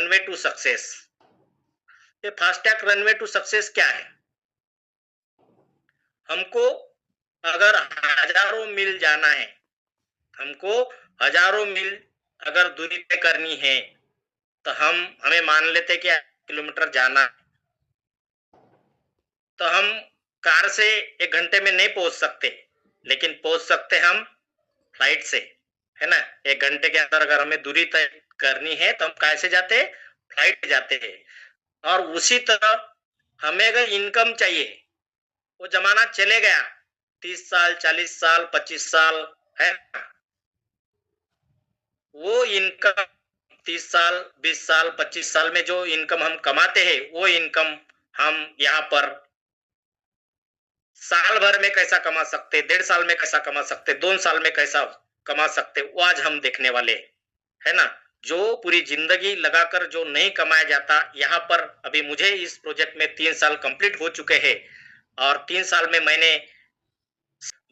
Runway to success. ये fast track runway to success क्या है? हमको अगर हजारों मील जाना है, हमको हजारों मील अगर दूरी तय करनी है, तो हमें मान लेते कि 8 किलोमीटर जाना है, तो हम कार से 1 घंटे में नहीं पहुंच सकते, लेकिन पहुंच सकते हम फ्लाइट से, है ना। 1 घंटे के अंदर अगर हमें दूरी तय करनी है तो हम कैसे जाते हैं? फ्लाइट जाते हैं। और उसी तरह हमें अगर इनकम चाहिए, वो जमाना चले गया, 30 साल, 40 साल, 25 साल, है ना। वो इनकम 30 साल, 20 साल, 25 साल में जो इनकम हम कमाते हैं, वो इनकम हम यहाँ पर साल भर में कैसा कमा सकते, 1.5 साल में कैसा कमा सकते, 2 साल में कैसा कमा सकते, वो आज हम देखने वाले, है ना। जो पूरी जिंदगी लगाकर जो नहीं कमाया जाता, यहाँ पर अभी मुझे इस प्रोजेक्ट में 3 साल कंप्लीट हो चुके हैं, और 3 साल में मैंने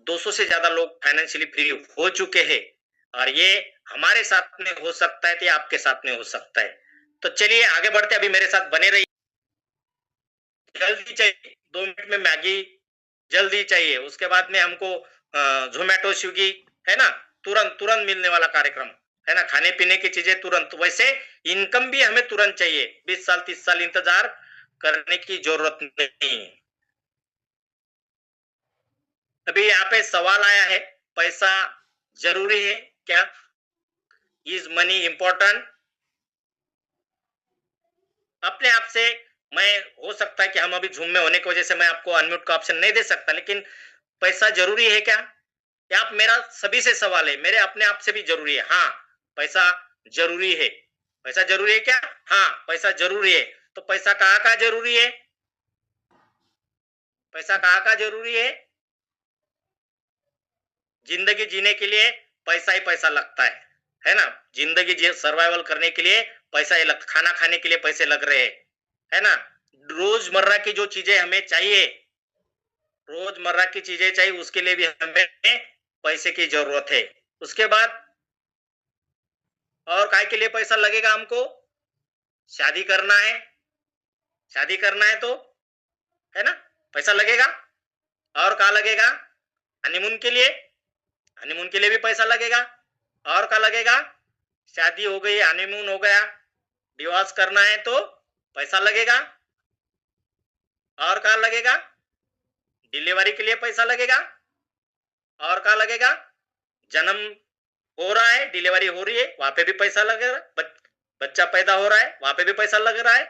200 से ज्यादा लोग फाइनेंशियली फ्री हो चुके हैं। और ये हमारे साथ में हो सकता है, तो आपके साथ में हो सकता है। तो चलिए आगे बढ़ते, अभी मेरे साथ बने रहिए। जल्दी चाहिए, 2 मिनट में मैगी जल्दी चाहिए, उसके बाद में हमको जोमेटो, स्विगी, है ना, तुरंत तुरंत मिलने वाला कार्यक्रम, है ना, खाने पीने की चीजें तुरंत। वैसे इनकम भी हमें तुरंत चाहिए, 20 साल 30 साल इंतजार करने की जरूरत नहीं है। अभी यहाँ पे सवाल आया है, पैसा जरूरी है क्या? Is money important? अपने आप से मैं, हो सकता है कि हम अभी झूम में होने की वजह से मैं आपको अनम्यूट का ऑप्शन नहीं दे सकता, लेकिन पैसा जरूरी है क्या? या आप, मेरा सभी से सवाल है, मेरे अपने आप से भी जरूरी है। हाँ, पैसा जरूरी है। पैसा जरूरी है क्या? हाँ, पैसा जरूरी है। तो पैसा कहाँ का जरूरी है? पैसा कहाँ का जरूरी है? जिंदगी जीने के लिए पैसा ही पैसा लगता है ना। जिंदगी सर्वाइवल करने के लिए पैसा ही लगता, खाना खाने के लिए पैसे लग रहे हैं, है ना। रोजमर्रा की जो चीजें हमें चाहिए, रोजमर्रा की चीजें चाहिए, उसके लिए भी हमें पैसे की जरूरत है। उसके बाद और काय के लिए पैसा लगेगा हमको? शादी करना है, शादी करना है तो, है ना, पैसा लगेगा। और कहा लगेगा? हनीमून के लिए, हनीमून के लिए भी पैसा लगेगा। और क्या लगेगा? शादी हो गई, हनीमून हो गया, डिवोर्स करना है तो पैसा लगेगा। और क्या लगेगा? डिलीवरी के लिए पैसा लगेगा। और क्या लगेगा? जन्म हो रहा है, डिलीवरी हो रही है, वहां पे भी पैसा लगेगा। बच्चा पैदा हो रहा है, वहां पे भी पैसा लग रहा है।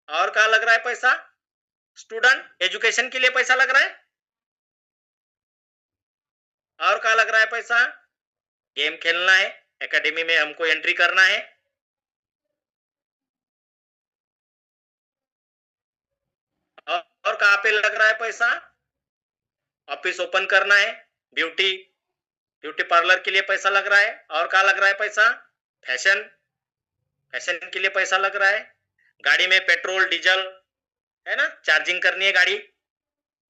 और क्या लग रहा है पैसा? स्टूडेंट एजुकेशन के लिए पैसा लग रहा है। और क्या लग रहा है पैसा? गेम खेलना है, एकेडमी में हमको एंट्री करना है। और कहाँ पे लग रहा है पैसा? ऑफिस ओपन करना है, ब्यूटी ब्यूटी पार्लर के लिए पैसा लग रहा है। और क्या लग रहा है पैसा? फैशन, फैशन के लिए पैसा लग रहा है। गाड़ी में पेट्रोल डीजल, है ना, चार्जिंग करनी है गाड़ी,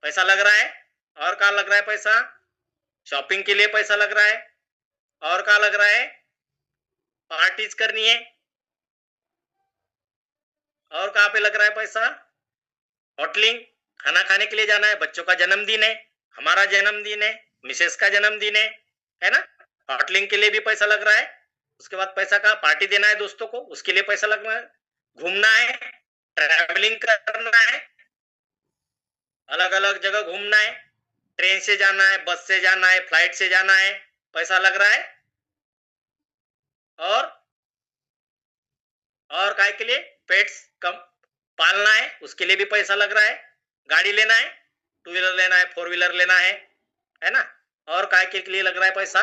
पैसा लग रहा है। और क्या लग रहा है पैसा? शॉपिंग के लिए पैसा लग रहा है। और क्या लग रहा है? पार्टीज करनी है। और कहाँ पे लग रहा है पैसा? होटलिंग, खाना खाने के लिए जाना है, बच्चों का जन्मदिन है, हमारा जन्मदिन है, मिसेस का जन्मदिन है ना, होटलिंग के लिए भी पैसा लग रहा है। उसके बाद पैसा का पार्टी देना है दोस्तों को, उसके लिए पैसा लग रहा है। घूमना है, ट्रैवलिंग करना है, अलग अलग जगह घूमना है, ट्रेन से जाना है, बस से जाना है, फ्लाइट से जाना है, पैसा लग रहा है। और काय के लिए? पेट्स कम पालना है, उसके लिए भी पैसा लग रहा है। गाड़ी लेना है, 2 व्हीलर लेना है, 4 व्हीलर लेना है ना। और काय के लिए लग रहा है पैसा?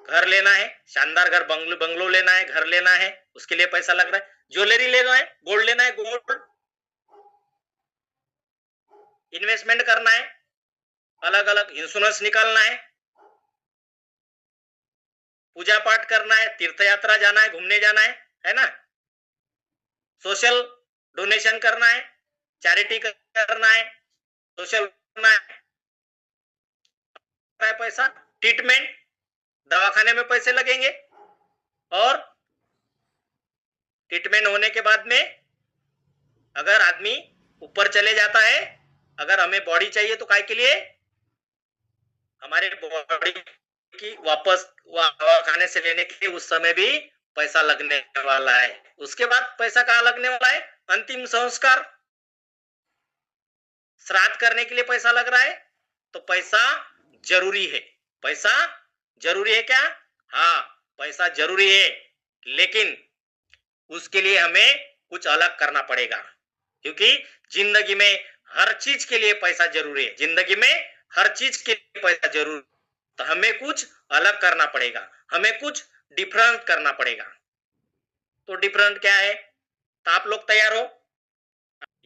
घर लेना है, शानदार घर, बंगलो बंगलो लेना है, घर लेना है, उसके लिए पैसा लग रहा है। ज्वेलरी लेना है, गोल्ड लेना है, गोल्ड इन्वेस्टमेंट करना है, अलग अलग इंश्योरेंस निकालना है, पूजा पाठ करना है, तीर्थ यात्रा जाना है, घूमने जाना है ना, सोशल डोनेशन करना है, चैरिटी करना है, सोशल करना है पैसा, ट्रीटमेंट, दवाखाने में पैसे लगेंगे। और ट्रीटमेंट होने के बाद में अगर आदमी ऊपर चले जाता है, अगर हमें बॉडी चाहिए तो काय के लिए, हमारे बॉडी की वापस हवा खाने से लेने के लिए उस समय भी पैसा लगने वाला है। उसके बाद पैसा कहाँ लगने वाला है, अंतिम संस्कार, श्राद्ध करने के लिए पैसा लग रहा है। तो पैसा जरूरी है, पैसा जरूरी है क्या, हाँ पैसा जरूरी है, लेकिन उसके लिए हमें कुछ अलग करना पड़ेगा, क्योंकि जिंदगी में हर चीज के लिए पैसा जरूरी है, जिंदगी में हर चीज के लिए पैसा जरूरी, तो हमें कुछ अलग करना पड़ेगा, हमें कुछ डिफरेंट करना पड़ेगा। तो डिफरेंट क्या है, तो आप लोग तैयार हो,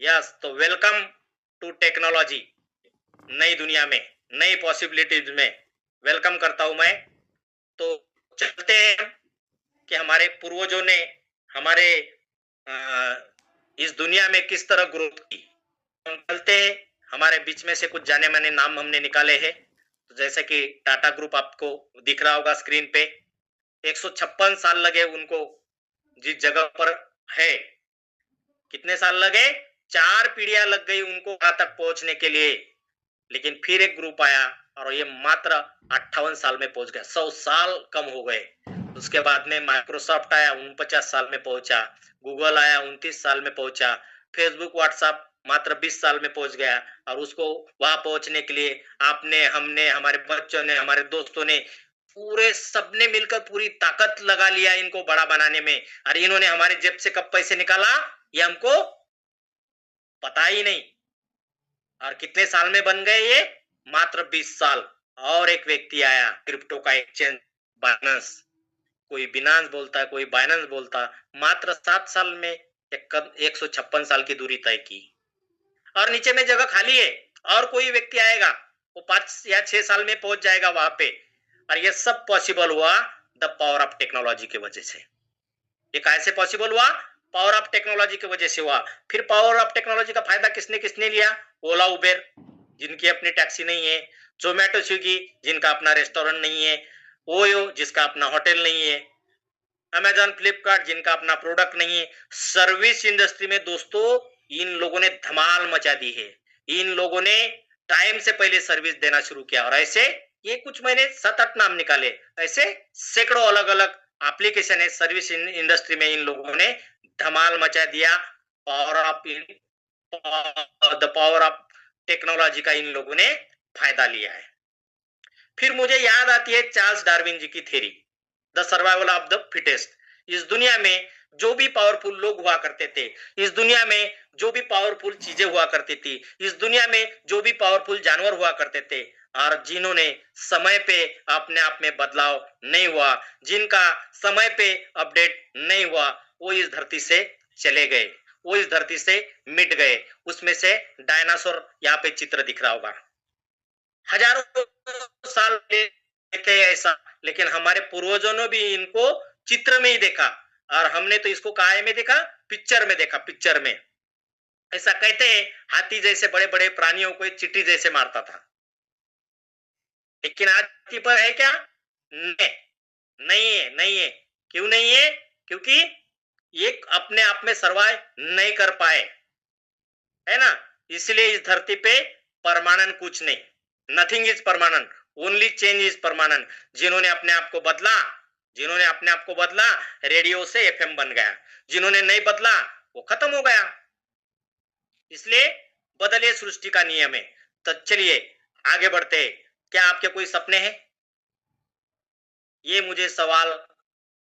यस, तो वेलकम टू टेक्नोलॉजी, नई दुनिया में, नई पॉसिबिलिटीज में वेलकम करता हूं मैं। तो चलते हैं कि हमारे पूर्वजों ने हमारे इस दुनिया में किस तरह ग्रोथ की। हम चलते हैं, हमारे बीच में से कुछ जाने माने नाम हमने निकाले हैं, तो जैसे कि टाटा ग्रुप आपको दिख रहा होगा स्क्रीन पे, 156 साल लगे उनको जिस जगह पर है, कितने साल लगे, 4 पीढ़ियां लग गई उनको वहां तक पहुंचने के लिए, लेकिन फिर एक ग्रुप आया और ये मात्र 58 साल में पहुंच गया, 100 साल कम हो गए। उसके बाद में माइक्रोसॉफ्ट आया, 49 साल में पहुंचा, गूगल आया, 29 साल में पहुंचा, फेसबुक व्हाट्सएप मात्र 20 साल में पहुंच गया। और उसको वहां पहुंचने के लिए आपने, हमने, हमारे बच्चों ने, हमारे दोस्तों ने, पूरे सबने मिलकर पूरी ताकत लगा लिया इनको बड़ा बनाने में, और इन्होंने हमारे जेब से कब पैसे निकाला ये हमको पता ही नहीं। और कितने साल में बन गए ये, मात्र 20 साल। और एक व्यक्ति आया, क्रिप्टो का एक्सचेंज बाइनेंस, कोई बिनांस बोलता है, कोई बाइनेंस बोलता, मात्र 7 साल में 156 साल की दूरी तय की। और नीचे में जगह खाली है, और कोई व्यक्ति आएगा वो 5 या 6 साल में पहुंच जाएगा वहां पे। और ये सब पॉसिबल हुआ द पावर ऑफ टेक्नोलॉजी की वजह से। ये कैसे पॉसिबल हुआ, पावर ऑफ टेक्नोलॉजी की वजह से हुआ। फिर पावर ऑफ टेक्नोलॉजी का फायदा किसने किसने लिया, ओला उबेर जिनकी अपनी टैक्सी नहीं है, जोमेटो स्विगी जिनका अपना रेस्टोरेंट नहीं है, ओयो जिसका अपना होटल नहीं है, अमेजॉन फ्लिपकार्ट जिनका अपना प्रोडक्ट नहीं है। सर्विस इंडस्ट्री में दोस्तों इन लोगों ने धमाल मचा दी है, इन लोगों ने टाइम से पहले सर्विस देना शुरू किया, और ऐसे ये कुछ मैंने 7-8 नाम निकाले, ऐसे सैकड़ों अलग अलग एप्लीकेशन है सर्विस इंडस्ट्री में, इन लोगों ने धमाल मचा दिया। Power of the power of technology का इन लोगों ने फायदा लिया है। फिर मुझे याद आती है चार्ल्स डार्विन जी की theory, the survival of the fittest. इस दुनिया में जो भी पावरफुल लोग हुआ करते थे, इस दुनिया में जो भी पावरफुल चीजें हुआ करती थी, इस दुनिया में जो भी पावरफुल जानवर हुआ करते थे, और जिन्होंने समय पे अपने आप में बदलाव नहीं हुआ, जिनका समय पे अपडेट नहीं हुआ, वो इस धरती से चले गए, वो इस धरती से मिट गए। उसमें से डायनासोर यहाँ पे चित्र दिख रहा होगा, हजारों साल देखे ऐसा, लेकिन हमारे पूर्वजों ने भी इनको चित्र में ही देखा, और हमने तो इसको काय में देखा, पिक्चर में देखा, पिक्चर में। ऐसा कहते हैं हाथी जैसे बड़े बड़े प्राणियों को चींटी जैसे मारता था, लेकिन हाथी पर है क्या, नहीं, नहीं है, नहीं है। क्यों नहीं है, क्योंकि ये अपने आप में सर्वाइव नहीं कर पाए, है ना। इसलिए इस धरती पे परमानेंट कुछ नहीं, nothing is permanent, only change is permanent. जिन्होंने अपने आप को बदला, जिन्होंने अपने आप को बदला, रेडियो से एफएम बन गया, जिन्होंने नहीं बदला वो खत्म हो गया। इसलिए बदले सृष्टि का नियम है। तो चलिए आगे बढ़ते हैं। क्या आपके कोई सपने हैं, ये मुझे सवाल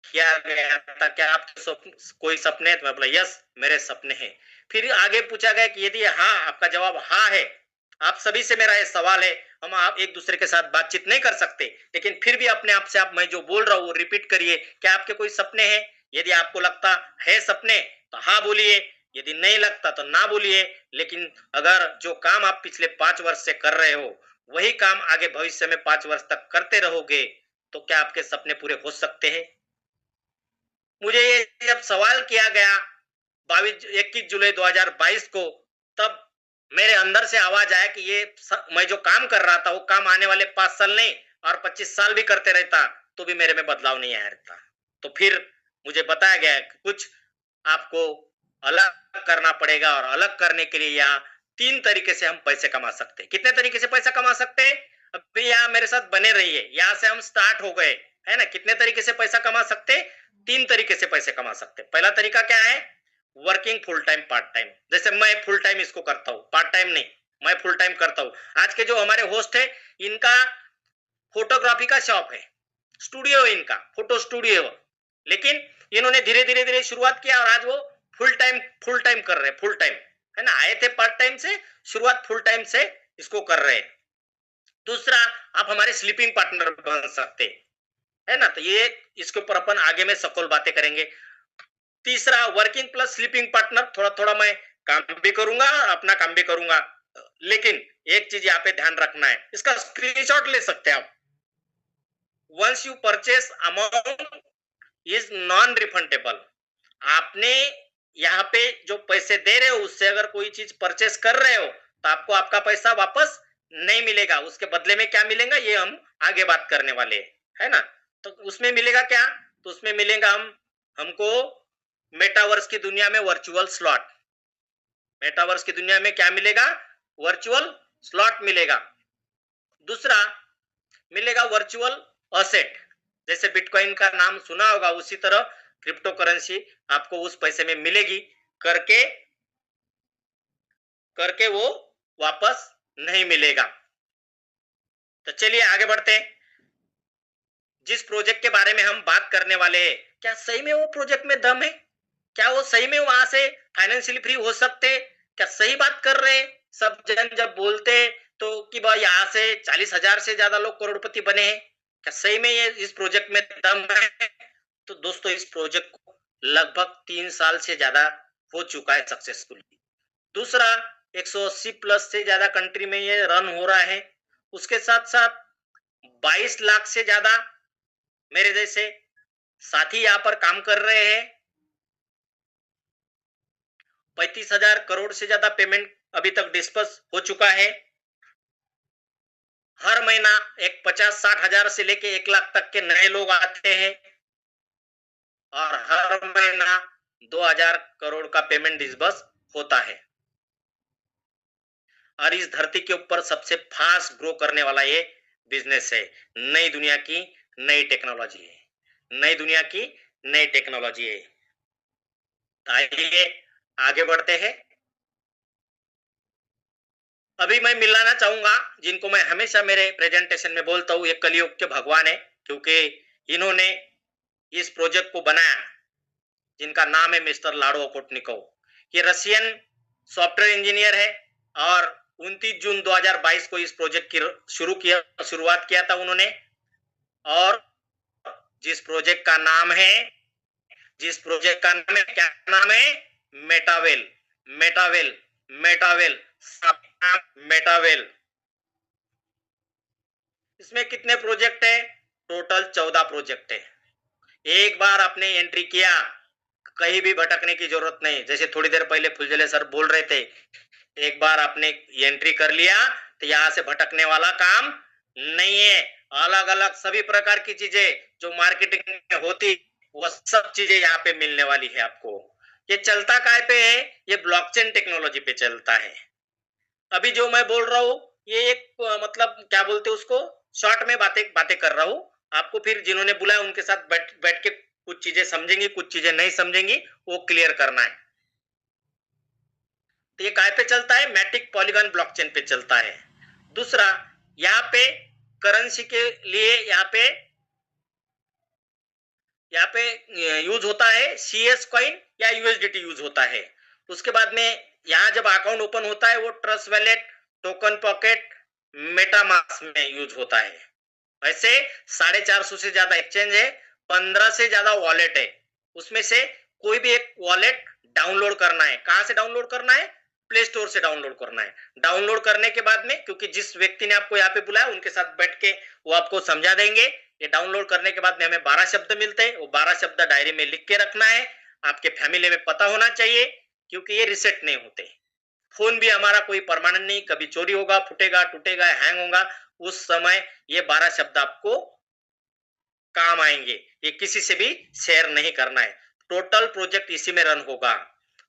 किया गया था, क्या आपके कोई सपने हैं, तो मैं बोला यस मेरे सपने हैं। फिर आगे पूछा गया कि यदि हाँ, आपका जवाब हाँ है, आप सभी से मेरा ये सवाल है, हम आप एक दूसरे के साथ बातचीत नहीं कर सकते, लेकिन फिर भी अपने आप से आप मैं जो बोल रहा हूँ वो रिपीट करिए। क्या आपके कोई सपने हैं, यदि आपको लगता है सपने तो हाँ बोलिए, यदि नहीं लगता तो ना बोलिए। लेकिन अगर जो काम आप पिछले 5 वर्ष से कर रहे हो वही काम आगे भविष्य में 5 वर्ष तक करते रहोगे, तो क्या आपके सपने पूरे हो सकते हैं। मुझे ये जब सवाल किया गया 21 जुलाई 2022 को, तब मेरे अंदर से आवाज आया कि ये मैं जो काम कर रहा था वो काम आने वाले 5 साल नहीं और 25 साल भी करते रहता तो भी मेरे में बदलाव नहीं आया रहता। तो फिर मुझे बताया गया कि कुछ आपको अलग करना पड़ेगा और अलग करने के लिए यहाँ 3 तरीके से हम पैसे कमा सकते हैं। कितने तरीके से पैसा कमा सकते हैं? अभी यहाँ मेरे साथ बने रहिए, यहाँ से हम स्टार्ट हो गए, है ना? कितने तरीके से पैसा कमा सकते हैं? 3 तरीके से पैसे कमा सकते हैं। पहला तरीका क्या है? Working full time, part time. जैसे मैं फुल टाइम इसको करता हूँ, पार्ट टाइम नहीं, मैं फुल टाइम करता हूँ। आज के जो हमारे होस्ट है, इनका फोटोग्राफी का शॉप है, स्टूडियो है इनका, फोटो स्टूडियो। लेकिन इन्होंने धीरे धीरे धीरे शुरुआत किया और आज वो फुल टाइम कर रहे हैं, फुल टाइम, है ना? आए थे पार्ट टाइम से, शुरुआत फुल टाइम से इसको कर रहे हैं। दूसरा, आप हमारे स्लीपिंग पार्टनर बन सकते, है ना? तो ये इसके ऊपर अपन आगे में सखोल बातें करेंगे। तीसरा, वर्किंग प्लस स्लीपिंग पार्टनर, थोड़ा थोड़ा मैं काम भी करूंगा, अपना काम भी करूंगा। लेकिन एक चीज यहाँ पे ध्यान रखना है, इसका स्क्रीनशॉट ले सकते हैं आप। Once you purchase amount is non refundable. आपने यहाँ पे जो पैसे दे रहे हो उससे अगर कोई चीज परचेस कर रहे हो तो आपको आपका पैसा वापस नहीं मिलेगा। उसके बदले में क्या मिलेगा ये हम आगे बात करने वाले हैं, है ना? तो उसमें मिलेगा क्या? तो उसमें मिलेगा हमको मेटावर्स की दुनिया में वर्चुअल स्लॉट। मेटावर्स की दुनिया में क्या मिलेगा? वर्चुअल स्लॉट मिलेगा। दूसरा, मिलेगा वर्चुअल असेट। जैसे बिटकॉइन का नाम सुना होगा, उसी तरह क्रिप्टो करेंसी आपको उस पैसे में मिलेगी, करके करके वो वापस नहीं मिलेगा। तो चलिए आगे बढ़ते हैं। जिस प्रोजेक्ट के बारे में हम बात करने वाले हैं, क्या सही में वो प्रोजेक्ट में दम है? क्या वो सही में वहां से फाइनेंशियली फ्री हो सकते? क्या सही बात कर रहे? सब जन जब बोलते तो कि भाई यहाँ से 40,000 से ज्यादा लोग करोड़पति बने हैं, क्या सही में ये इस प्रोजेक्ट में दम है? तो दोस्तों, इस प्रोजेक्ट को लगभग 3 साल से ज्यादा हो चुका है सक्सेसफुली। दूसरा, 180 प्लस से ज्यादा कंट्री में ये रन हो रहा है। उसके साथ साथ 22 लाख से ज्यादा मेरे जैसे साथी यहाँ पर काम कर रहे हैं। 35,000 करोड़ से ज्यादा पेमेंट अभी तक डिस्पर्स हो चुका है। हर महीना एक 50-60 हजार से लेके 1 लाख तक के नए लोग आते हैं और हर महीना 2,000 करोड़ का पेमेंट डिस्पर्स होता है। और इस धरती के ऊपर सबसे फास्ट ग्रो करने वाला ये बिजनेस है। नई दुनिया की नई टेक्नोलॉजी है, नई दुनिया की नई टेक्नोलॉजी है। आइए आगे बढ़ते हैं। अभी मैं मिलाना चाहूंगा जिनको मैं हमेशा मेरे प्रेजेंटेशन में बोलता हूँ, ये कलयुग के भगवान है, क्योंकि इन्होंने इस प्रोजेक्ट को बनाया, जिनका नाम है मिस्टर लाडो ओकोटनिकोव। ये रशियन सॉफ्टवेयर इंजीनियर है और 29 जून 2022 को इस प्रोजेक्ट की शुरुआत किया था उन्होंने। और जिस प्रोजेक्ट का नाम है, क्या नाम है? मेटावेल। मेटावेल, मेटावेल, मेटावेल। इसमें कितने प्रोजेक्ट है? टोटल 14 प्रोजेक्ट है। एक बार आपने एंट्री किया, कहीं भी भटकने की जरूरत नहीं। जैसे थोड़ी देर पहले फुलझले सर बोल रहे थे, एक बार आपने एंट्री कर लिया तो यहाँ से भटकने वाला काम नहीं है। अलग अलग सभी प्रकार की चीजें जो मार्केटिंग में होती, वो सब चीजें यहाँ पे मिलने वाली है आपको। ये चलता काय पे है? ये ब्लॉकचेन टेक्नोलॉजी पे चलता है। अभी जो मैं बोल रहा हूँ ये एक मतलब क्या बोलते हैं उसको, शॉर्ट में बातें बातें कर रहा हूँ। आपको फिर जिन्होंने बुलाया उनके साथ बैठ बैठ के कुछ चीजें समझेंगी, कुछ चीजें नहीं समझेंगी, वो क्लियर करना है। तो ये काय पे चलता है? मैटिक पॉलीगॉन ब्लॉकचेन पे चलता है। दूसरा, यहाँ पे करेंसी के लिए यहाँ पे यूज होता है CS कॉइन या USDT यूज होता है। उसके बाद में यहाँ जब अकाउंट ओपन होता है वो trust wallet, token pocket, MetaMask में यूज होता है। वैसे 450 से ज्यादा एक्सचेंज है, 15 से ज्यादा वॉलेट है। उसमें से कोई भी एक वॉलेट डाउनलोड करना है। कहां से डाउनलोड करना है? प्ले स्टोर से डाउनलोड करना है। डाउनलोड करने के बाद में, क्योंकि जिस व्यक्ति ने आपको यहाँ पे बुलाया उनके साथ बैठ के वो आपको समझा देंगे। ये डाउनलोड करने के बाद में हमें 12 शब्द मिलते हैं। वो 12 शब्द डायरी में लिख के रखना है, आपके फैमिली में पता होना चाहिए, क्योंकि ये रिसेट नहीं होते। फोन भी हमारा कोई परमानेंट नहीं, कभी चोरी होगा, फूटेगा, टूटेगा, हैंग होगा, उस समय ये 12 शब्द आपको काम आएंगे। ये किसी से भी शेयर नहीं करना है। टोटल प्रोजेक्ट इसी में रन होगा।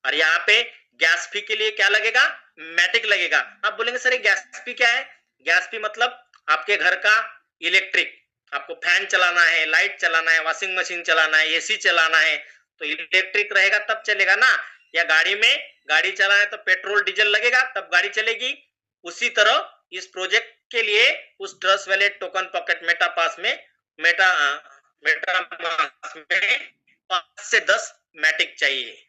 और यहाँ पे गैस फी के लिए क्या लगेगा? मैटिक लगेगा। आप बोलेंगे सर ये गैस फी क्या है? गैस फी मतलब आपके घर का इलेक्ट्रिक, आपको फैन चलाना है, लाइट चलाना है, वॉशिंग मशीन चलाना है, एसी चलाना है, तो इलेक्ट्रिक रहेगा तब चलेगा ना। या गाड़ी में गाड़ी चलाना है तो पेट्रोल डीजल लगेगा तब गाड़ी चलेगी। उसी तरह इस प्रोजेक्ट के लिए उस ट्रस्ट वैलेट टोकन पॉकेट मेटापास में मेटामास्क में 5 से 10 मैटिक चाहिए।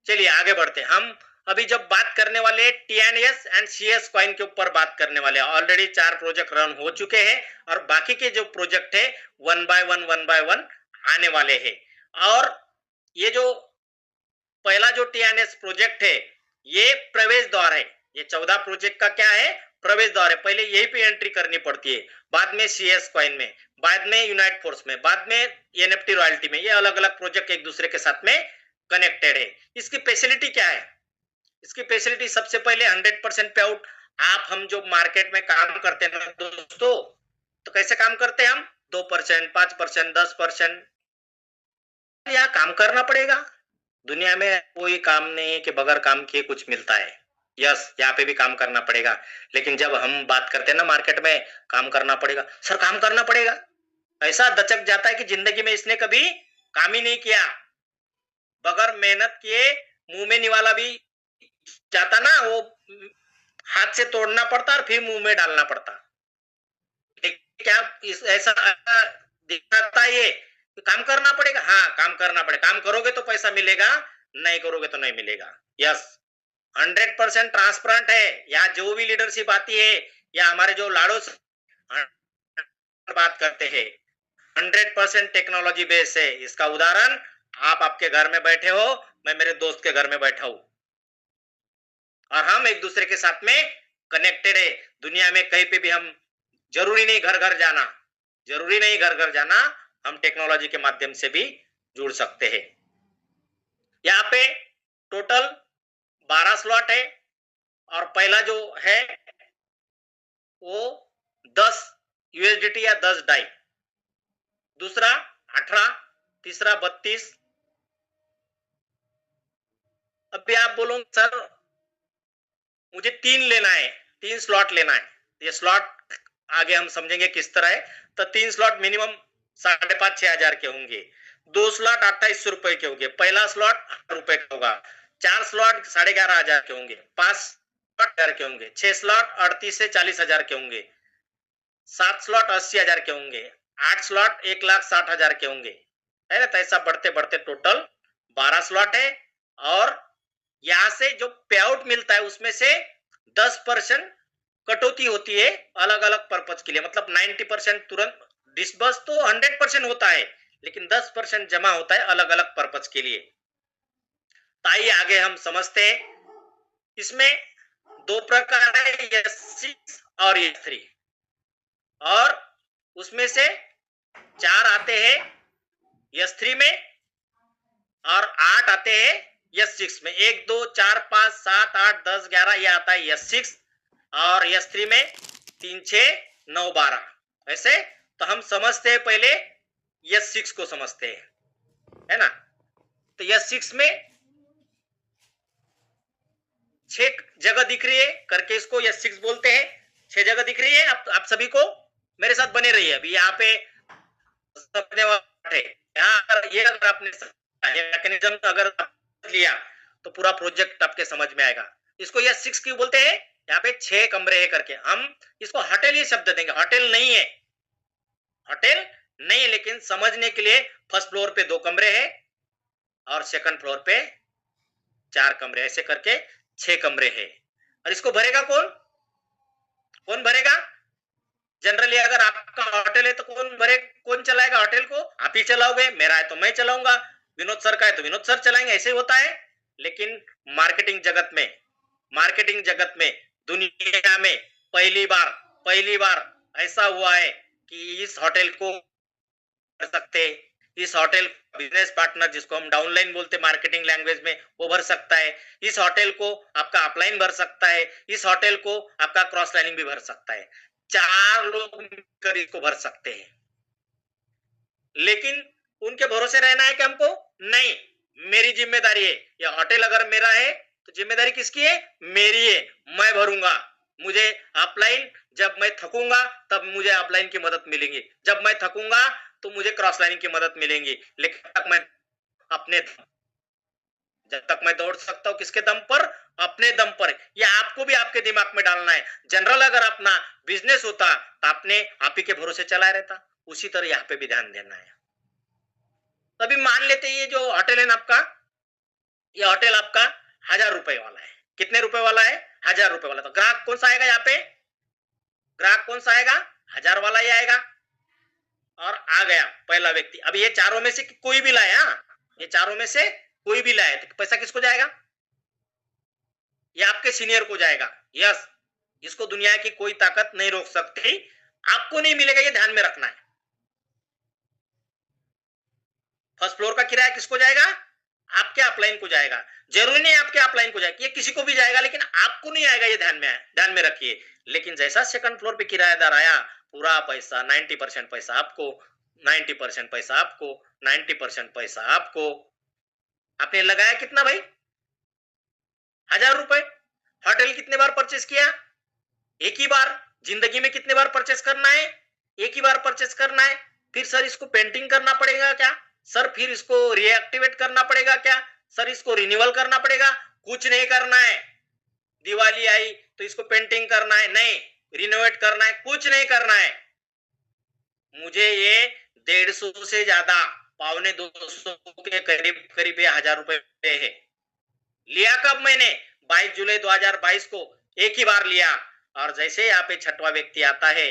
चलिए आगे बढ़ते हैं। हम अभी जब बात करने वाले टीएनएस एंड सीएस कॉइन के ऊपर बात करने वाले हैं। ऑलरेडी 4 प्रोजेक्ट रन हो चुके हैं और बाकी के जो प्रोजेक्ट है वन बाय वन आने वाले हैं। और ये जो पहला जो टीएनएस प्रोजेक्ट है ये प्रवेश द्वार है। ये 14 प्रोजेक्ट का क्या है? प्रवेश द्वार है। पहले यही पे एंट्री करनी पड़ती है, बाद में सीएस कॉइन में, बाद में यूनाइट फोर्स में, बाद में एनएफटी रॉयल्टी में। ये अलग अलग प्रोजेक्ट एक दूसरे के साथ में कनेक्टेड है। इसकी फैसिलिटी क्या है? इसकी फैसिलिटी सबसे पहले 100% पे आउट। आप हम जो मार्केट में काम करते हैं ना दोस्तों, तो कैसे काम करते हैं हम? 2%, 5%, 10%। यहाँ काम करना पड़ेगा। दुनिया में कोई काम नहीं है कि बगैर काम किए कुछ मिलता है। यस, यहाँ पे भी काम करना पड़ेगा। लेकिन जब हम बात करते हैं ना मार्केट में काम करना पड़ेगा, सर काम करना पड़ेगा, ऐसा दचक जाता है कि जिंदगी में इसने कभी काम ही नहीं किया। बगैर मेहनत किए मुंह में निवाला भी जाता ना, वो हाथ से तोड़ना पड़ता और फिर मुंह में डालना पड़ता। क्या इस ऐसा दिखाता ये काम करना पड़ेगा? हाँ काम करना पड़ेगा। काम करोगे तो पैसा मिलेगा, नहीं करोगे तो नहीं मिलेगा। यस, 100% ट्रांसपेरेंट है। यहाँ जो भी लीडरशिप आती है या हमारे जो लाड़ो बात करते हैं 100% टेक्नोलॉजी बेस है। इसका उदाहरण आप आपके घर में बैठे हो, मैं मेरे दोस्त के घर में बैठा हूं और हम एक दूसरे के साथ में कनेक्टेड है। दुनिया में कहीं पे भी हम जरूरी नहीं घर घर जाना, जरूरी नहीं घर घर जाना, हम टेक्नोलॉजी के माध्यम से भी जुड़ सकते हैं। यहाँ पे टोटल 12 स्लॉट है और पहला जो है वो 10 यूएसडीटी या 10 डाई, दूसरा 18, तीसरा 32। अभी आप बोलोगे सर मुझे 3 लेना है, 3 स्लॉट लेना है। ये स्लॉट आगे हम समझेंगे किस तरह है। तो 3 स्लॉट मिनिमम 5,500-6,000 के होंगे, 2 स्लॉट 2800 रुपए के होंगे, पहला स्लॉट 8 रुपए का होगा, 4 स्लॉट 11,500 के होंगे, 5 स्लॉट 1000 के होंगे, 6 स्लॉट 38 से 40,000 के होंगे, 7 स्लॉट 80,000 के होंगे, 8 स्लॉट 1,60,000 के होंगे, है ना। तो ऐसा बढ़ते बढ़ते टोटल 12 स्लॉट है और यहां से जो पे आउट मिलता है उसमें से 10% कटौती होती है अलग अलग पर्पज के लिए। मतलब 90% तुरंत डिसबर्स तो 100% होता है, लेकिन 10% जमा होता है अलग अलग पर्पज के लिए। तो आइए आगे हम समझते हैं। इसमें 2 प्रकार है, S6 और S3, और उसमें से 4 आते हैं S3 में और 8 आते हैं S6 में। 1 2 4 5 7 8 10 11 ये आता है S6 और S3 में 3 6 9 12। ऐसे तो हम समझते हैं, पहले S6 को समझते हैं, है ना। तो S6 में 6 जगह दिख रही है करके इसको S6 बोलते हैं। 6 जगह दिख रही है। आप सभी को मेरे साथ बने रहिए। अभी यहाँ पे समझने वाला है। यहाँ ये अगर आपने मैकेनिज्म अगर लिया तो पूरा प्रोजेक्ट आपके समझ में आएगा। इसको S6 क्यों बोलते हैं? यहाँ पे 6 कमरे है करके हम इसको होटल ही शब्द देंगे। होटल नहीं है, होटल नहीं, लेकिन समझने के लिए फर्स्ट फ्लोर पे 2 कमरे हैं और सेकंड फ्लोर पे 4 कमरे, ऐसे करके 6 कमरे हैं। और इसको भरेगा कौन? कौन भरेगा? जनरली अगर आपका होटल है तो कौन चलाएगा होटल को? आप ही चलाओगे। मेरा है तो मैं चलाऊंगा, विनोद सर का है तो विनोद सर चलाएंगे, ऐसे होता है। लेकिन मार्केटिंग जगत में दुनिया में पहली बार ऐसा हुआ है कि इस होटल को कर सकते, इस होटल बिजनेस पार्टनर जिसको हम डाउनलाइन बोलते मार्केटिंग लैंग्वेज में, वो भर सकता है। इस होटल को आपका अपलाइन भर सकता है, इस होटल को आपका क्रॉस लाइनिंग भी भर सकता है। 4 लोग मिलकर इसको भर सकते हैं। लेकिन उनके भरोसे रहना है कि हमको? नहीं, मेरी जिम्मेदारी है। ये होटल अगर मेरा है तो जिम्मेदारी किसकी है? मेरी है। मैं भरूंगा। मुझे अपलाइन, जब मैं थकूंगा तब मुझे अपलाइन की मदद मिलेगी, जब मैं थकूंगा तो मुझे क्रॉस लाइन की मदद मिलेगी। लेकिन तक मैं अपने, जब तक मैं दौड़ सकता हूं किसके दम पर? अपने दम पर। ये आपको भी आपके दिमाग में डालना है। जनरल अगर अपना बिजनेस होता तो आपने आप ही के भरोसे चलाया रहता। उसी तरह यहाँ पे भी ध्यान देना है। अभी मान लेते ये जो होटल है ना आपका, ये होटल आपका 1000 रुपए वाला है। कितने रुपए वाला है? 1000 रुपए वाला। तो ग्राहक कौन सा आएगा यहाँ पे? ग्राहक कौन सा आएगा? 1000 वाला ही आएगा। और आ गया पहला व्यक्ति। अब ये चारों में से कोई भी लाए, हाँ, ये चारों में से कोई भी लाए तो पैसा किसको जाएगा? ये आपके सीनियर को जाएगा। यस, इसको दुनिया की कोई ताकत नहीं रोक सकती। आपको नहीं मिलेगा, ये ध्यान में रखना है। फर्स्ट फ्लोर का किराया किसको जाएगा? आपके अपलाइन को जाएगा। जरूरी नहीं आपके अपलाइन को जाएगा, ये किसी को भी जाएगा, लेकिन आपको नहीं आएगा। ये ध्यान में रखिए। लेकिन जैसा सेकंड फ्लोर पे किराएदार आया, पूरा पैसा 90% पैसा आपको, 90% पैसा आपको, 90% पैसा आपको। आपने लगाया कितना भाई? 1000 रुपए। होटल कितने बार परचेस किया? एक ही बार। जिंदगी में कितने बार परचेस करना है? एक ही बार परचेस करना है। फिर सर इसको पेंटिंग करना पड़ेगा क्या? सर फिर इसको रीएक्टिवेट करना पड़ेगा क्या? सर इसको रिन्यूअल करना पड़ेगा? कुछ नहीं करना है। दिवाली आई तो इसको पेंटिंग करना है? नहीं। रिनोवेट करना है? कुछ नहीं करना है। मुझे ये 150 से ज्यादा, 125 के करीब करीब 1000 रुपए है। लिया कब मैंने? 22 जुलाई 2022 को एक ही बार लिया। और जैसे यहाँ पे छठवा व्यक्ति आता है,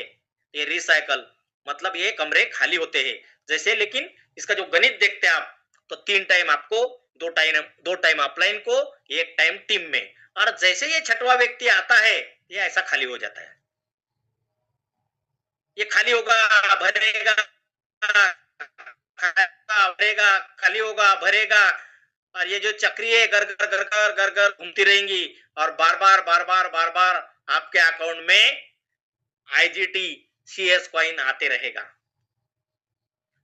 ये रिसाइकल, मतलब ये कमरे खाली होते हैं जैसे। लेकिन इसका जो गणित देखते हैं आप, तो 3 टाइम आपको, 2 टाइम अपलाइन को, 1 टाइम टीम में। और जैसे ये छठवा व्यक्ति आता है, ये ऐसा खाली हो जाता है। ये खाली होगा, भरेगा, भरेगा, खाली होगा, भरेगा। और ये जो चक्री है घर घर घर घर घर घर घूमती रहेंगी और बार बार बार बार बार बार आपके अकाउंट में आईजीटी CS कॉइन आते रहेगा।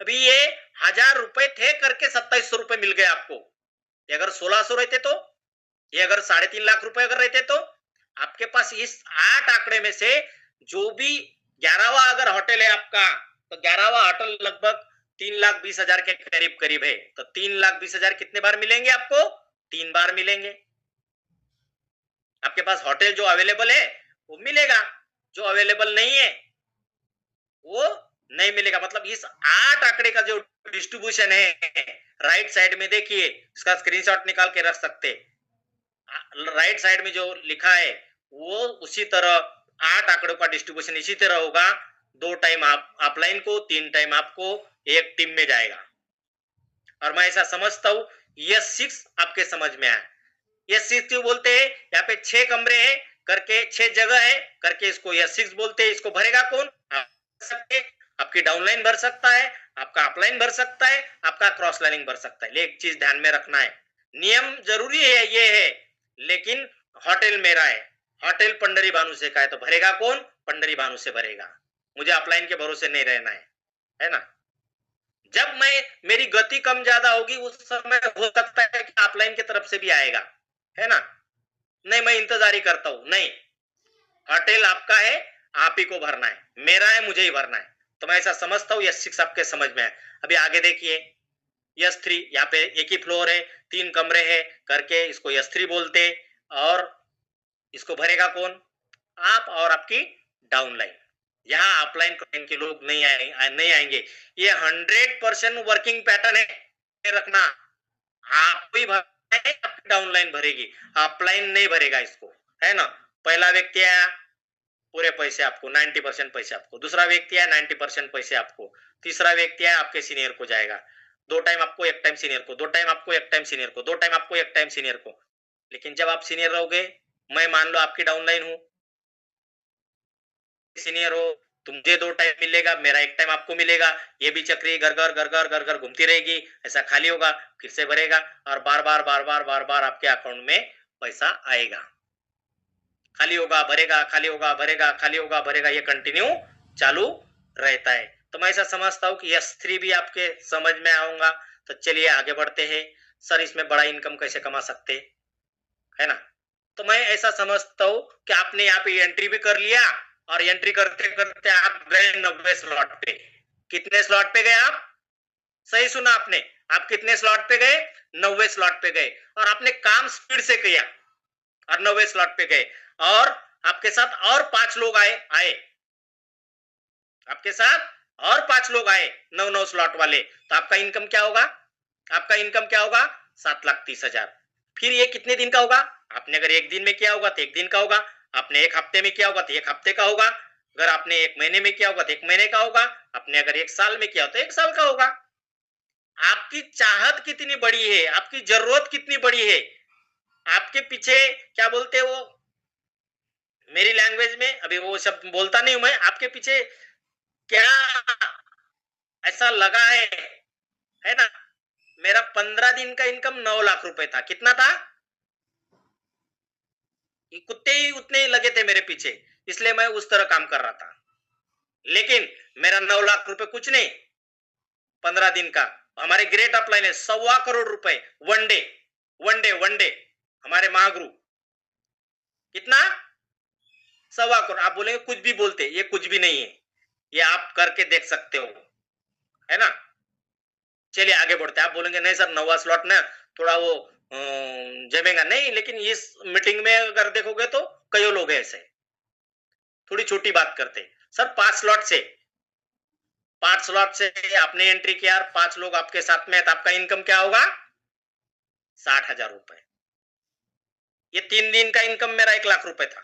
अभी ये 1000 रुपए थे करके 2700 रुपए मिल गए आपको। ये अगर 1600 रहते तो, ये अगर 3.5 लाख रुपए अगर रहते तो, आपके पास इस 8 आंकड़े में से जो भी 11वां अगर होटल है आपका, तो 11वां होटल लगभग 3,20,000 के करीब करीब है। तो 3,20,000 कितने बार मिलेंगे आपको? 3 बार मिलेंगे। आपके पास होटल जो अवेलेबल है वो मिलेगा, जो अवेलेबल नहीं है वो नहीं मिलेगा। मतलब इस 8 आंकड़े का जो डिस्ट्रीब्यूशन है, राइट साइड में देखिए, इसका स्क्रीनशॉट निकाल के रख सकते। राइट साइड में जो लिखा है वो उसी तरह 8 आंकड़ों का डिस्ट्रीब्यूशन इसी तरह होगा। 2 टाइम आप अपलाइन को, 3 टाइम आपको, 1 टीम में जाएगा। और मैं ऐसा समझता हूं यह 6 आपके समझ में आया। यह 6 क्यों बोलते हैं? यहाँ पे 6 कमरे हैं करके, 6 जगह है करके इसको यह 6 बोलते हैं। इसको भरेगा कौन? आप सकते, आपकी डाउनलाइन भर सकता है, आपका अपलाइन भर सकता है, आपका क्रॉस लाइनिंग भर सकता है। एक चीज ध्यान में रखना है, नियम जरूरी है ये है, लेकिन होटल मेरा है, होटल पंडरी भानु से का है, तो भरेगा कौन? पंडरी भानु से भरेगा। मुझे अपलाइन के भरोसे नहीं रहना है ना। जब मैं, मेरी गति कम ज्यादा होगी उस समय हो सकता है कि अपलाइन की तरफ से भी आएगा, है ना। नहीं, मैं इंतजारी करता हूं, नहीं, होटल आपका है, आप ही को भरना है, मेरा है, मुझे ही भरना है। तो मैं ऐसा समझता हूँ S6 आपके समझ में है। अभी आगे देखिए, S3, यहाँ पे एक ही फ्लोर है, 3 कमरे हैं करके इसको S3 बोलते। और इसको भरेगा कौन? आप और आपकी डाउनलाइन। यहाँ अपलाइन के लोग नहीं आएंगे। ये 100% वर्किंग पैटर्न है, रखना। आप ही भरना है, आपकी डाउनलाइन भरेगी, अपलाइन नहीं भरेगा इसको, है ना। पहला व्यक्ति आया, पूरे पैसे आपको, 90% पैसे आपको। दूसरा व्यक्ति आया, 90% पैसे आपको। तीसरा व्यक्ति आया, आपके सीनियर को जाएगा। 2 टाइम आपको, 1 टाइम सीनियर को, 2 टाइम आपको, 1 टाइम सीनियर को, 2 टाइम आपको, 1 टाइम सीनियर को। लेकिन जब आप सीनियर रहोगे, मैं मान लो आपकी डाउनलाइन हूं, सीनियर हो, तो मुझे 2 टाइम मिलेगा, मेरा 1 टाइम आपको मिलेगा। ये भी चक्री घर घर घर घर घर घर घूमती रहेगी, ऐसा खाली होगा, फिर से भरेगा, और बार बार बार बार बार बार आपके अकाउंट में पैसा आएगा। खाली होगा, भरेगा, खाली होगा, भरेगा, खाली होगा, भरेगा, ये कंटिन्यू चालू रहता है। तो मैं ऐसा समझता हूँ कि S3 भी आपके समझ में आऊंगा। तो चलिए आगे बढ़ते हैं। सर इसमें बड़ा इनकम कैसे कमा सकते, है ना? तो मैं ऐसा समझता हूँ कि आपने यहाँ पे एंट्री भी कर लिया और एंट्री करते करते आप गए 90 स्लॉट पे। कितने स्लॉट पे गए आप? सही सुना आपने। आप कितने स्लॉट पे गए? 90 स्लॉट पे गए और आपने काम स्पीड से किया और 90 स्लॉट पे गए और आपके साथ और 5 लोग आए आए आपके साथ और 5 लोग आए 9 स्लॉट वाले। तो आपका इनकम क्या होगा? आपका इनकम क्या होगा? 7,30,000। फिर ये कितने दिन का होगा? आपने अगर एक दिन में किया होगा तो एक दिन का होगा, आपने एक हफ्ते में किया होगा तो एक हफ्ते का होगा, अगर आपने एक महीने में किया होगा तो एक महीने का होगा, आपने अगर एक साल में किया तो एक साल का होगा। आपकी चाहत कितनी बड़ी है, आपकी जरूरत कितनी बड़ी है, आपके पीछे क्या बोलते हो मेरी लैंग्वेज में, अभी वो शब्द बोलता नहीं हूं मैं, आपके पीछे क्या ऐसा लगा है ना? मेरा 15 दिन का इनकम 9 लाख रुपए था। कितना था? ये कुत्ते ही उतने ही लगे थे मेरे पीछे, इसलिए मैं उस तरह काम कर रहा था। लेकिन मेरा 9 लाख रुपए कुछ नहीं 15 दिन का। हमारे ग्रेट अपलाइन है 1.25 करोड़ रुपए वन डे, वन डे हमारे महागुरु। कितना? 1.25 करोड़। आप बोलेंगे कुछ भी बोलते, ये कुछ भी नहीं है, ये आप करके देख सकते हो, है ना? चलिए आगे बढ़ते हैं। आप बोलेंगे नहीं सर 9वां स्लॉट ना थोड़ा वो जमेगा नहीं, लेकिन इस मीटिंग में अगर देखोगे तो कई लोग हैं ऐसे। थोड़ी छोटी बात करते सर, 5 स्लॉट से आपने एंट्री किया और 5 लोग आपके साथ में है, तो आपका इनकम क्या होगा? 60,000 रुपए। ये 3 दिन का इनकम मेरा 1 लाख रुपए था।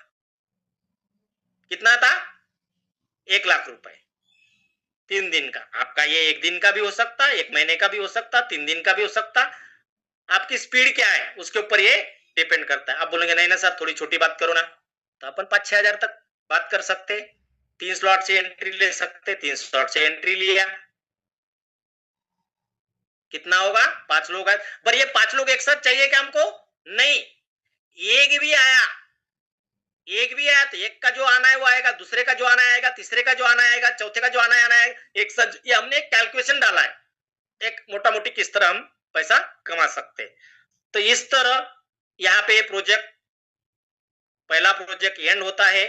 कितना था? 1 लाख रुपए 3 दिन का। आपका ये एक दिन का भी हो सकता, एक महीने का भी हो सकता, 3 दिन का भी हो सकता। आपकी स्पीड क्या है उसके ऊपर ये डिपेंड करता है। आप बोलेंगे नहीं ना सर थोड़ी छोटी बात करो ना, तो अपन 5-6 हजार तक बात कर सकते। 3 स्लॉट से एंट्री ले सकते, 3 स्लॉट से एंट्री लिया, कितना होगा? 5 लोग आए। पर ये 5 लोग एक साथ चाहिए क्या हमको? नहीं, एक भी आया, एक भी आया तो एक का जो आना है वो आएगा, दूसरे का जो आना आएगा, तीसरे का जो आना आएगा, चौथे का जो आना है एक साथ। ये हमने एक कैलकुलेशन डाला है, एक मोटा मोटी किस तरह हम पैसा कमा सकते। तो इस तरह यहाँ पे प्रोजेक्ट, पहला प्रोजेक्ट एंड होता है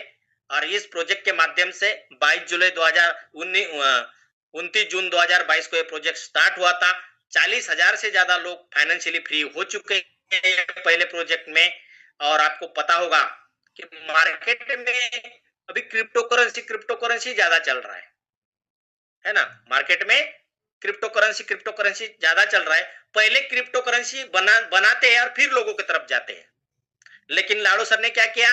और इस प्रोजेक्ट के माध्यम से 29 जून 2022 को ये प्रोजेक्ट स्टार्ट हुआ था। 40,000 से ज्यादा लोग फाइनेंशियली फ्री हो चुके हैं पहले प्रोजेक्ट में। और आपको पता होगा कि मार्केट में अभी क्रिप्टो करेंसी ज्यादा चल रहा है ना? मार्केट में क्रिप्टो करेंसी ज्यादा चल रहा है। पहले क्रिप्टो करेंसी बनाते हैं और फिर लोगों की तरफ जाते हैं, लेकिन लाडो सर ने क्या किया?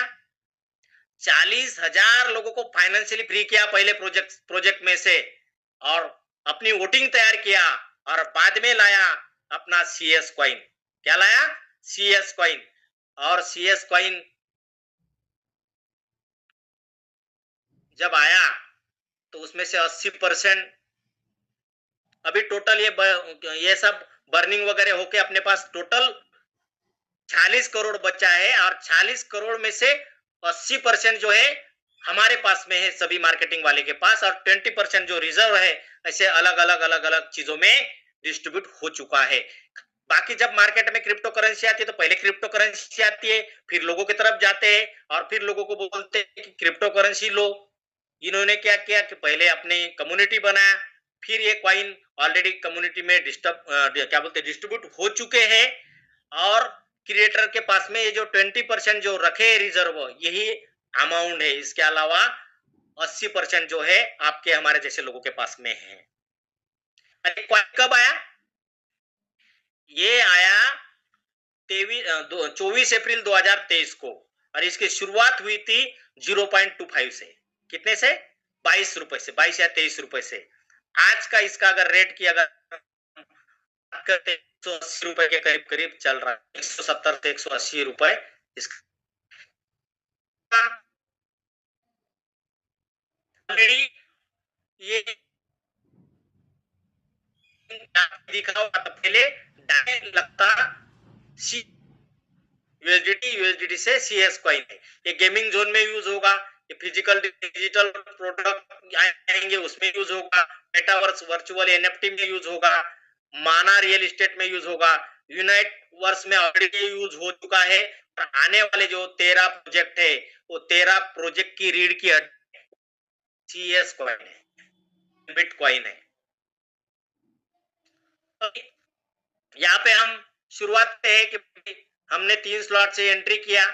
40,000 लोगों को फाइनेंशियली फ्री किया पहले प्रोजेक्ट में से, और अपनी वोटिंग तैयार किया और बाद में लाया अपना CS कॉइन। क्या लाया? CS coin. और CS कॉइन जब आया तो उसमें से 80% अभी टोटल ये सब बर्निंग वगैरह होके अपने पास टोटल 40 करोड़ बचा है, और 40 करोड़ में से 80% जो है हमारे पास में है, सभी मार्केटिंग वाले के पास, और 20% जो रिजर्व है ऐसे अलग अलग चीजों में डिस्ट्रीब्यूट हो चुका है। बाकी जब मार्केट में क्रिप्टो करेंसी आती है तो पहले क्रिप्टो करेंसी आती है, फिर लोगों की तरफ जाते हैं और फिर लोगों को बोलते हैं कि क्रिप्टो करेंसी लो। इन्होंने क्या किया कि पहले अपनी कम्युनिटी बनाया, फिर ये कॉइन ऑलरेडी कम्युनिटी में डिस्ट्रीब्यूट हो चुके हैं, और क्रिएटर के पास में ये जो 20% जो रखे रिजर्व यही अमाउंट है। इसके अलावा 80% जो है आपके हमारे जैसे लोगों के पास में है। अरे कब आया? ये आया 24 अप्रैल 2023 को, और इसकी शुरुआत हुई थी 0.25 से। कितने से? 22 रुपए से, 22 या 23 रुपए से। आज का इसका अगर रेट की अगर बात करते 180 रुपए के करीब करीब चल रहा है, 170 से 180 रुपए इसका ऑलरेडी। ये दिखा हुआ था पहले, लगता यूएसडीटी से CS कॉइन है। ये गेमिंग जोन में यूज होगा, ये फिजिकल डिजिटल प्रोडक्ट आएंगे, उसमें यूज होगा, मेटावर्स वर्चुअल एनएफटी में यूज होगा, माना रियल एस्टेट में यूज होगा, यूनाइट वर्स में ऑलरेडी यूज हो चुका है। और आने वाले जो 13 प्रोजेक्ट है, वो 13 प्रोजेक्ट की रीढ़ की सीएस कॉइन है, बिटकॉइन है। तो यहाँ पे हम शुरुआत है कि हमने 3 स्लॉट से एंट्री किया,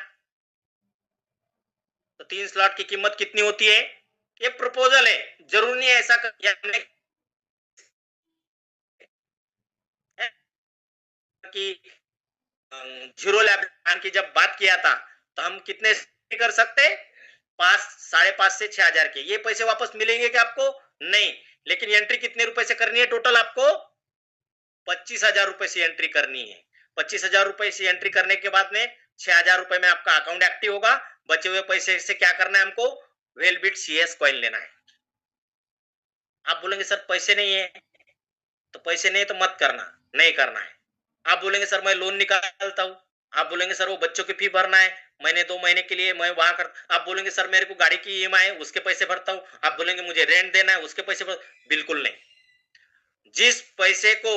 तो 3 स्लॉट की कीमत कितनी होती है? ये प्रपोजल है, जरूर नहीं ऐसा हमने कि जीरो लैब प्लान की जब बात किया था, तो हम कितने कर सकते? 5, 5.5 से 6,000 के। ये पैसे वापस मिलेंगे क्या आपको? नहीं। लेकिन एंट्री कितने रुपए से करनी है टोटल आपको? 25,000 रुपए से एंट्री करनी है। 25,000 रुपए से एंट्री करने के बाद में 6,000 रुपए में आपका अकाउंट एक्टिव होगा। बचे हुए पैसे से क्या करना है हमको? वेलबिट सीएस कॉइन लेना है। आप बोलेंगे सर पैसे नहीं है, तो पैसे नहीं है तो मत करना, नहीं करना है। आप बोलेंगे सर मैं लोन निकालता हूँ, आप बोलेंगे सर वो बच्चों की फी भरना है, महीने 2 महीने के लिए मैं वहां कर, आप बोलेंगे सर मेरे को गाड़ी की ईएमआई है उसके पैसे भरता हूँ, आप बोलेंगे मुझे रेंट देना है उसके पैसे भर, बिल्कुल नहीं। जिस पैसे को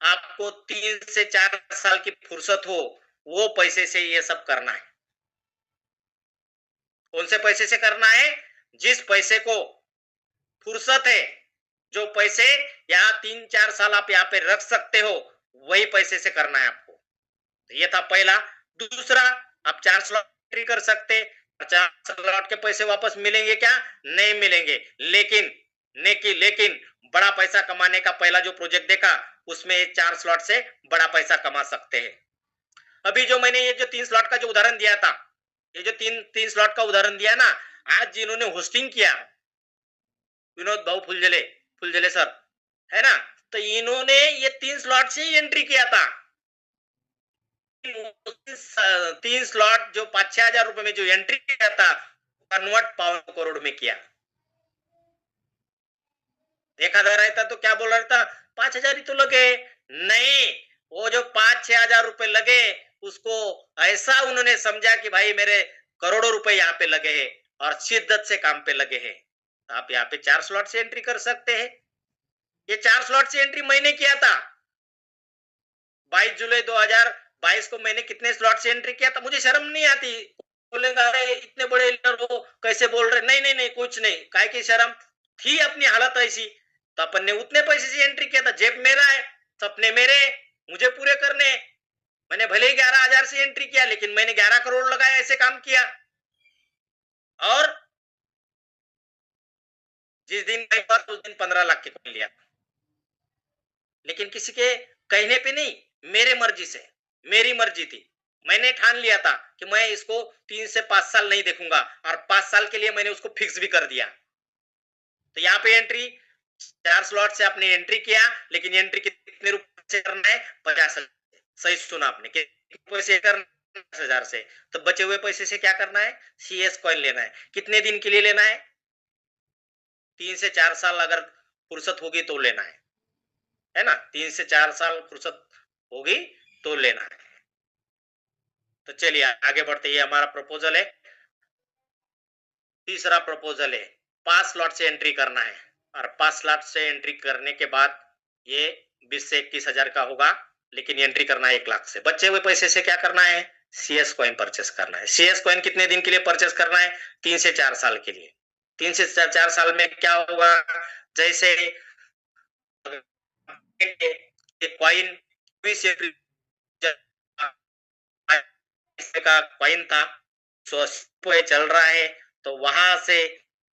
आपको 3 से 4 साल की फुर्सत हो, वो पैसे से ये सब करना है। कौन से पैसे से करना है? जिस पैसे को फुर्सत है, जो पैसे यहाँ 3-4 साल आप यहाँ पे रख सकते हो, वही पैसे से करना है आपको। तो ये था पहला। दूसरा, आप 4 स्लॉट एंट्री कर सकते, 4 स्लॉट के पैसे वापस मिलेंगे क्या? नहीं मिलेंगे। लेकिन बड़ा पैसा कमाने का पहला जो प्रोजेक्ट देखा, उसमें 4 स्लॉट से बड़ा पैसा कमा सकते हैं। अभी जो मैंने ये जो 3 स्लॉट का जो उदाहरण दिया था, ये जो तीन स्लॉट का उदाहरण दिया ना, आज जिन्होंने होस्टिंग किया, विनोद भाऊ फुलझले सर, है ना, तो इन्होंने ये 3 स्लॉट से ही एंट्री किया था। 3 स्लॉट जो 5-6 हजार रुपए में जो एंट्री किया था, कन्वर्ट 5 करोड़ में किया। देखा जा रहा था तो क्या बोल रहा था? 5,000 ही तो लगे। नहीं, वो जो 5-6 हजार रुपए लगे, उसको ऐसा उन्होंने समझा कि भाई मेरे करोड़ों रुपए यहाँ पे लगे हैं और शिद्दत से काम पे लगे हैं। आप यहाँ पे 4 स्लॉट से एंट्री कर सकते हैं। ये 4 स्लॉट से एंट्री मैंने किया था 22 जुलाई 2022 को। मैंने कितने स्लॉट से एंट्री किया था? मुझे शर्म नहीं आती, बोलेगा अरे इतने बड़े लीडर हो कैसे बोल रहे? नहीं नहीं नहीं, कुछ नहीं, काय की शर्म थी, अपनी हालत ऐसी, तो अपन ने उतने पैसे से एंट्री किया था। जेब मेरा है, सपने मेरे, मुझे पूरे करने। मैंने भले ही 11,000 से एंट्री किया, लेकिन मैंने 11 करोड़ लगाया, ऐसे काम किया। और जिस दिन उस दिन 15 लाख के कॉइन लिया, लेकिन किसी के कहने पे नहीं, मेरे मर्जी से, मेरी मर्जी थी। मैंने ठान लिया था कि मैं इसको 3 से 5 साल नहीं देखूंगा, और 5 साल के लिए मैंने उसको फिक्स भी कर दिया। तो यहाँ पे एंट्री 4 स्लॉट से आपने एंट्री किया, लेकिन एंट्री कितने रुपए से करना है? 50,000। सही सुना आपने, कितने पैसे करना? 50,000 से। तो बचे हुए पैसे से क्या करना है? सीएस कॉइन लेना है। कितने दिन के लिए लेना है? 3 से 4 साल अगर फुर्सत होगी तो लेना है ना? 3 से 4 साल फुर्सत होगी तो लेना है। तो चलिए आगे बढ़ते, ये हमारा प्रपोजल है। तीसरा प्रपोजल है, 5 स्लॉट से एंट्री करना है, और 5 स्लॉट से एंट्री करने के बाद ये 20 से 21,000 का होगा, लेकिन एंट्री करना है 1 लाख से। बचे हुए पैसे से क्या करना है? सीएस कॉइन परचेस करना है। सीएस कॉइन कितने दिन के लिए परचेस करना है? 3 से 4 साल के लिए। 3 से 4 साल में क्या होगा? जैसे कॉइन 20 का कॉइन था, 180 चल रहा है, तो वहां से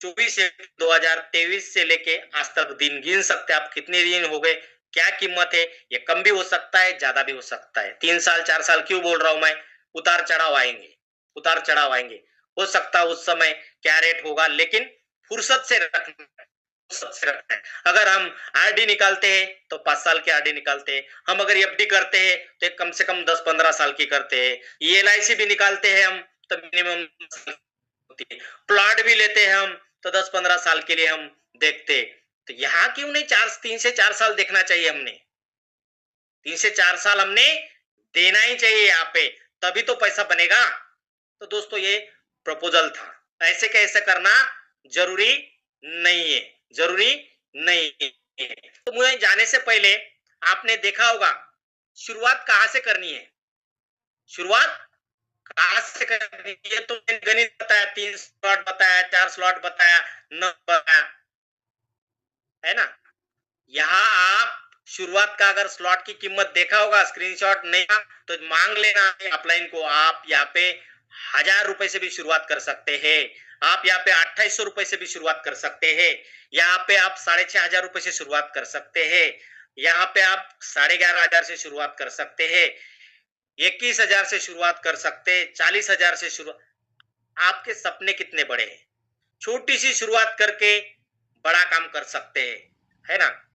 24 2023 से लेके आज तक दिन गिन सकते हैं आप, कितने दिन हो गए, क्या कीमत है। ये कम भी हो सकता है, ज्यादा भी हो सकता है। 3 साल 4 साल क्यों बोल रहा हूं मैं? उतार चढ़ाव आएंगे, उतार चढ़ाव आएंगे। हो सकता है उस समय क्या रेट होगा, लेकिन फुर्सत से रखना है, फुर्सत से रखना है। अगर हम आरडी निकालते हैं तो 5 साल की आरडी निकालते हैं। हम अगर एफडी करते हैं तो कम से कम 10-15 साल की करते हैं। एलआईसी भी निकालते हैं हम तो मिनिमम होती है। प्लॉट भी लेते हैं हम तो 10-15 साल के लिए हम देखते। तो यहाँ क्यों नहीं 3 से 4 साल देखना चाहिए? हमने 3 से 4 साल हमने देना ही चाहिए यहाँ पे, तभी तो पैसा बनेगा। तो दोस्तों ये प्रपोजल था, ऐसे कैसे करना जरूरी नहीं है, जरूरी नहीं है। तो मुझे जाने से पहले आपने देखा होगा शुरुआत कहाँ से करनी है? शुरुआत कहाँ से करनी है? तो मैंने गणित बताया, 3 स्लॉट बताया, 4 स्लॉट बताया, 9 बताया, है ना? यहाँ आप शुरुआत का अगर स्लॉट की कीमत देखा होगा, स्क्रीनशॉट नहीं था, तो मांग लेना है अपलाइन को। आप यहाँ पे 1000 रुपए से भी शुरुआत कर सकते हैं। आप यहाँ पे 2800 रुपए से भी शुरुआत कर सकते हैं। यहाँ पे आप 6500 रुपए से शुरुआत कर सकते हैं। यहाँ पे आप 11500 से शुरुआत कर सकते हैं। 21,000 से शुरुआत कर सकते हैं। 40,000 से शुरू। आपके सपने कितने बड़े हैं? छोटी सी शुरुआत करके बड़ा काम कर सकते हैं, है ना?